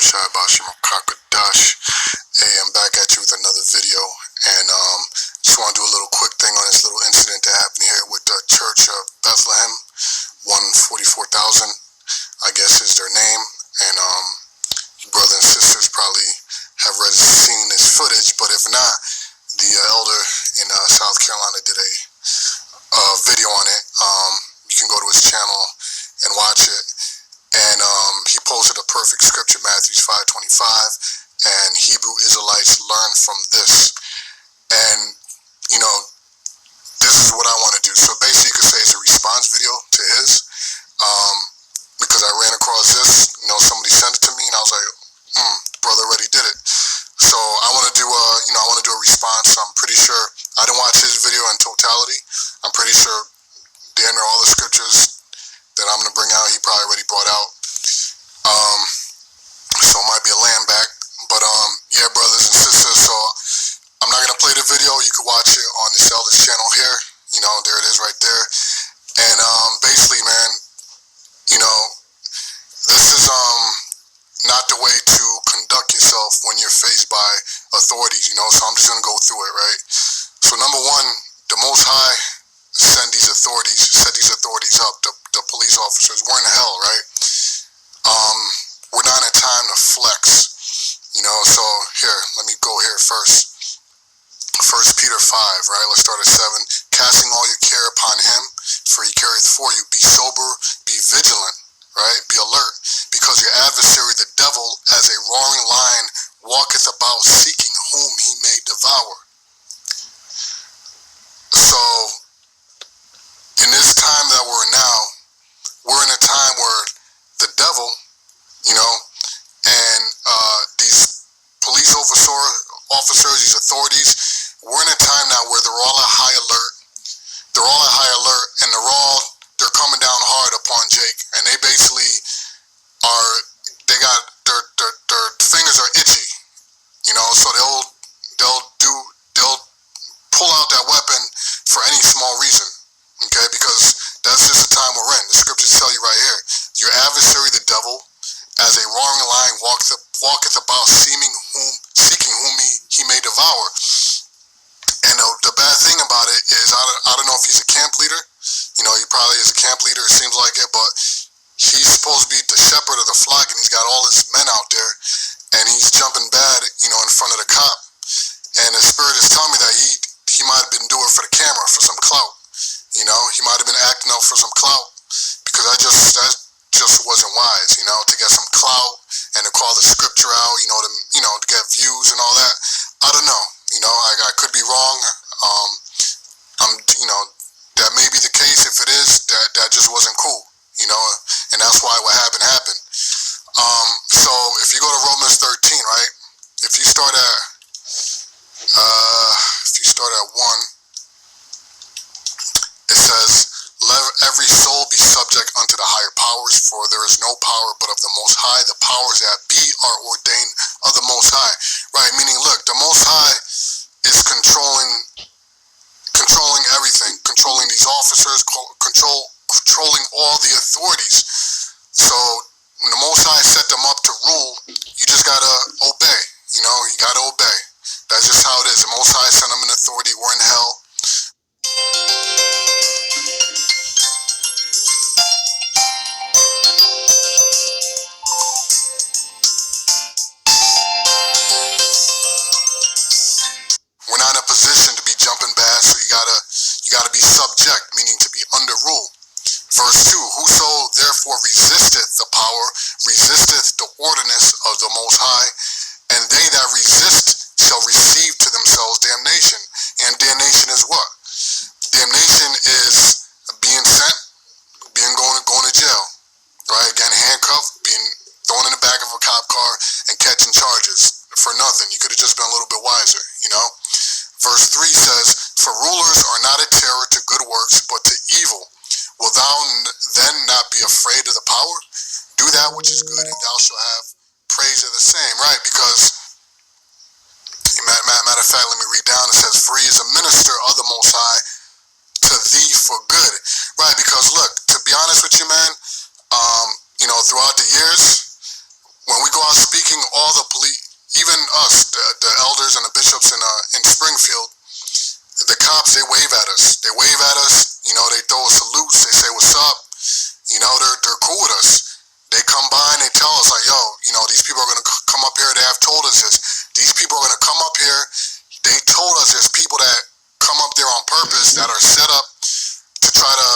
Shai Bashim Kakadash. Hey, I'm back at you with another video, and just want to do a little quick thing on this little incident that happened here with the Church of Bethlehem. 144,000, I guess, is their name, and brothers and sisters probably have seen this footage, but if not, the elder in South Carolina did a video on it. You can go to his channel and watch it. And he posted a perfect scripture, Matthew 5:25, and Hebrew Israelites learn from this. And, you know, this is what I want to do. So basically you could say it's a response video to his, because I ran across this, you know, somebody sent it to me, and I was like, brother already did it. So I want to do a response. I'm pretty sure, I didn't watch his video in totality. I'm pretty sure damn near all the scriptures that I'm going to bring out, he probably already brought out. So it might be a land back. But yeah, brothers and sisters, so I'm not going to play the video. You can watch it on the Elders channel here. You know, there it is right there. And basically, man, you know, this is not the way to conduct yourself when you're faced by authorities, you know. So I'm just going to go through it, right? So number one, the Most High set these authorities up, the police officers. We're in hell, right? We're not in time to flex, you know. So here, let me go here first. 1 Peter 5, right? Let's start at 7. Casting all your care upon him, for he careth for you. Be sober, be vigilant, right? Be alert, because your adversary, the devil, as a roaring lion, walketh about seeking whom he may devour. So, in this time that we're in now, we're in a time where the devil, you know, and these police officers, these authorities, we're in a time now where they're all at high alert. They're all at high alert, and they're coming down hard upon Jake, and they basically their fingers are itchy, you know, so they'll pull out that weapon for any small reason, okay, because that's just the time we're in. The scriptures tell you right here, your adversary, the devil, as a roaring lion, walketh about seeking whom he may devour. And the bad thing about it is, I don't know if he's a camp leader. You know, he probably is a camp leader, it seems like it, but he's supposed to be the shepherd of the flock, and he's got all his men out there, and he's jumping bad, you know, in front of the cop. And the spirit is telling me that he might have been doing it for the camera, for some clout. You know, he might have been acting out for some clout, because that just wasn't wise, you know, to get some clout and to call the scripture out, to get views and all that. I don't know, you know, I could be wrong. That may be the case. If it is, that just wasn't cool, you know, and that's why what happened. So if you go to Romans 13, right, if you start at 1, it says, let every soul be subject unto the higher powers, for there is no power but of the Most High. The powers that be are ordained of the Most High. Right, meaning, look, the Most High is controlling everything, controlling these officers, controlling all the authorities. So when the Most High set them up to rule, you just gotta obey. You know, you gotta obey. That's just how it is. The Most High sent them an authority. We're in hell. We're not in a position to be jumping bad, so you gotta be subject, meaning to be under rule. Verse 2, whoso therefore resisteth the power, resisteth the ordinance of the Most High, and they that resist shall receive to themselves damnation. And damnation is what? Damnation is being sent, going to jail, right? Getting handcuffed, being thrown in the back of a cop car, and catching charges for nothing. You could have just been a little bit wiser, you know? Verse 3 says, for rulers are not a terror to good works, but to evil. Will thou then not be afraid of the power? Do that which is good, and thou shalt have praise of the same, right? Because, matter of fact, let me read down. It says, for he is a minister of the Most High to thee for good, right? Because look, to be honest with you, man, throughout the years, when we go out speaking, all the police, even us, the elders and the bishops in Springfield, the cops, they wave at us. They wave at us. You know, they throw us salutes. They say, "What's up?" You know, they're cool with us. They come by and they tell us, like, "Yo, you know, these people are going to come up here. They have told us this. These people are going to come up here. They told us there's people that come up there on purpose that are set up to try to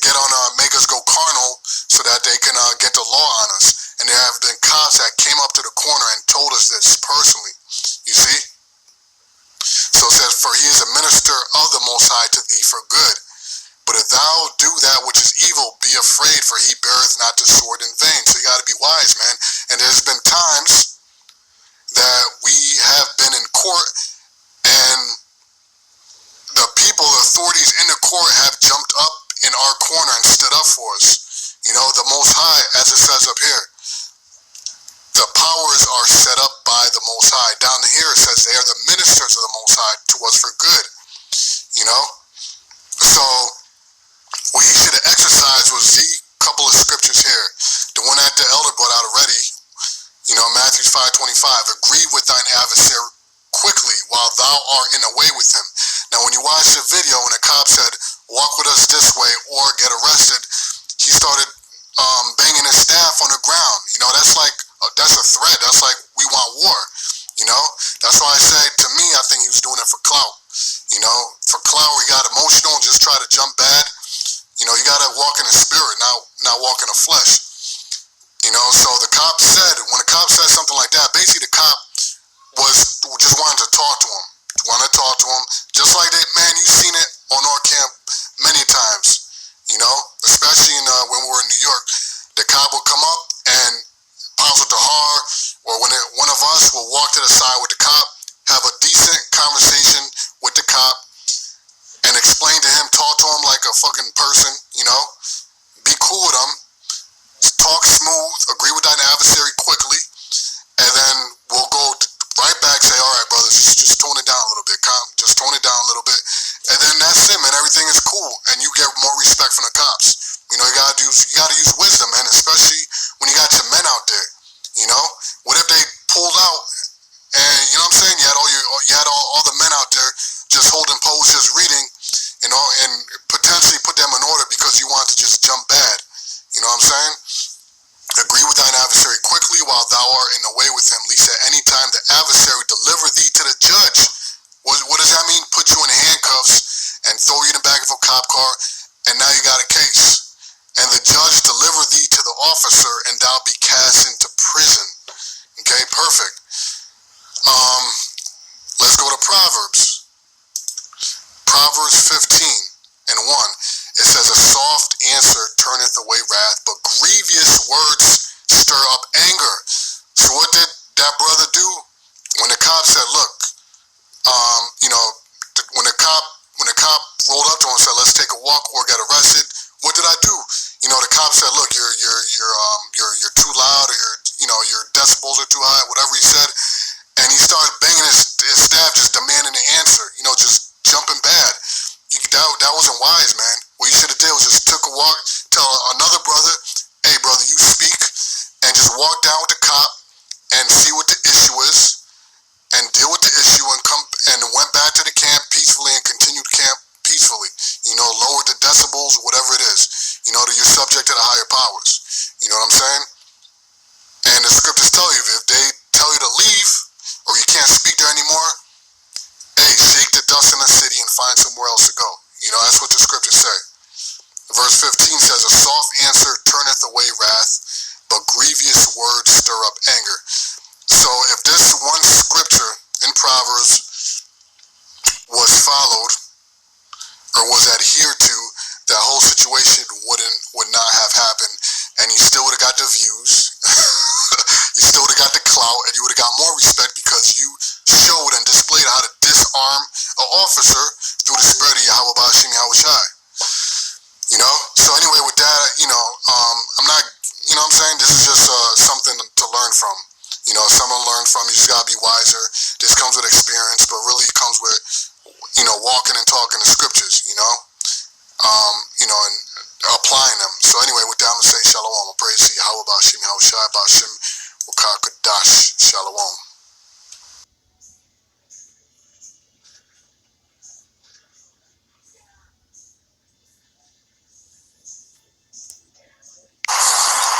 get on, make us go carnal so that they can get the law on us." And there have been cops that came up to the corner and told us this personally. You see? So it says, "For he is a minister of the Most High to thee for good. But if thou do that which is evil, be afraid, for he beareth not the sword in vain." So you got to be wise, man. And there's been times that we have been in court and the people, the authorities in the court have jumped up in our corner and stood up for us. You know, the Most High, as it says up here, the powers are set up by the Most High. Down here it says they are the ministers of the Most High to us for good. You know? So what you should have exercised was the couple of scriptures here. The one that the elder brought out already, you know, Matthew 5:25, "Agree with thine adversary quickly while thou art in the way with him." Now when you watch the video, when the cop said, "Walk with us this way or get arrested," he started banging his staff on the ground. You know, that's like, that's a threat. That's like, we want war. You know, that's why I say, to me, I think he was doing it for clout. You know, for clout, we got emotional and just try to jump bad. You know, you got to walk in the spirit, not walk in the flesh. You know, so the cop said, when the cop said something like that, basically the cop was just wanted to talk to him. Just like that, man, you've seen it on our camp many times. You know, especially when we were in New York, the cop would come up and pounce with the hard, or when one of us will walk to the side with the cop, have a decent conversation with the cop, and explain to him, talk to him like a fucking person, you know, be cool with him, talk smooth, agree with thine adversary quickly, and then we'll go right back, say, "All right, brothers, just tone it down a little bit, just tone it down a little bit," and then that's it, man. Everything is cool, and you get more respect from the cops. You know, you gotta use wisdom, man, especially when you got your men out there. You know, what if they pulled out and, you know what I'm saying, you had all the men out there just holding posts, just reading, you know, and potentially put them in order because you want to just jump bad. You know what I'm saying? "Agree with thine adversary quickly while thou art in the way with him, lest at any time the adversary deliver thee to the judge." What does that mean? Put you in handcuffs and throw you in the back of a cop car, and now you got a case. "And the judge deliver thee to the officer, and thou be cast into prison." Okay, perfect. Let's go to Proverbs. Proverbs 15:1. It says, "A soft answer turneth away wrath, but grievous words stir up anger." So what did that brother do? When the cop said, "Look, you know," when the cop rolled up to him and said, "Let's take a walk or get arrested," what did I do? You know, the cop said, "Look, you're too loud, or your decibels are too high," whatever he said, and he started banging his staff, just demanding an answer. You know, just jumping bad. That wasn't wise, man. What you should have did was just took a walk, tell another brother, "Hey, brother, you speak," and just walk down with the cop and see what the issue is, and deal with the issue, and went back to the camp peacefully and continued camp peacefully. You know, lower the decibels, whatever it is. You know, that you're subject to the higher powers. You know what I'm saying? And the scriptures tell you, if they tell you to leave or you can't speak there anymore, hey, shake the dust in the city and find somewhere else to go. You know, that's what the scriptures say. Verse 15 says, "A soft answer turneth away wrath, but grievous words stir up anger." So if this one scripture in Proverbs was followed or was adhered to, that whole situation would not have happened, and you still would have got the views, you still would have got the clout, and you would have got more respect because you showed and displayed how to disarm an officer through the spirit of Yahweh Ba'ashim Yahushai. You know? So anyway, with that, you know, I'm not, you know what I'm saying? This is just something to learn from. You know, someone learn from. You just gotta be wiser. This comes with experience, but really it comes with, you know, walking and talking the scriptures, you know? You know, and applying them. So anyway, with that, I'm gonna say shalom. I praise to Yahweh Ba'ashim Yahushai Ba'ashim Wakakadash. Shalom.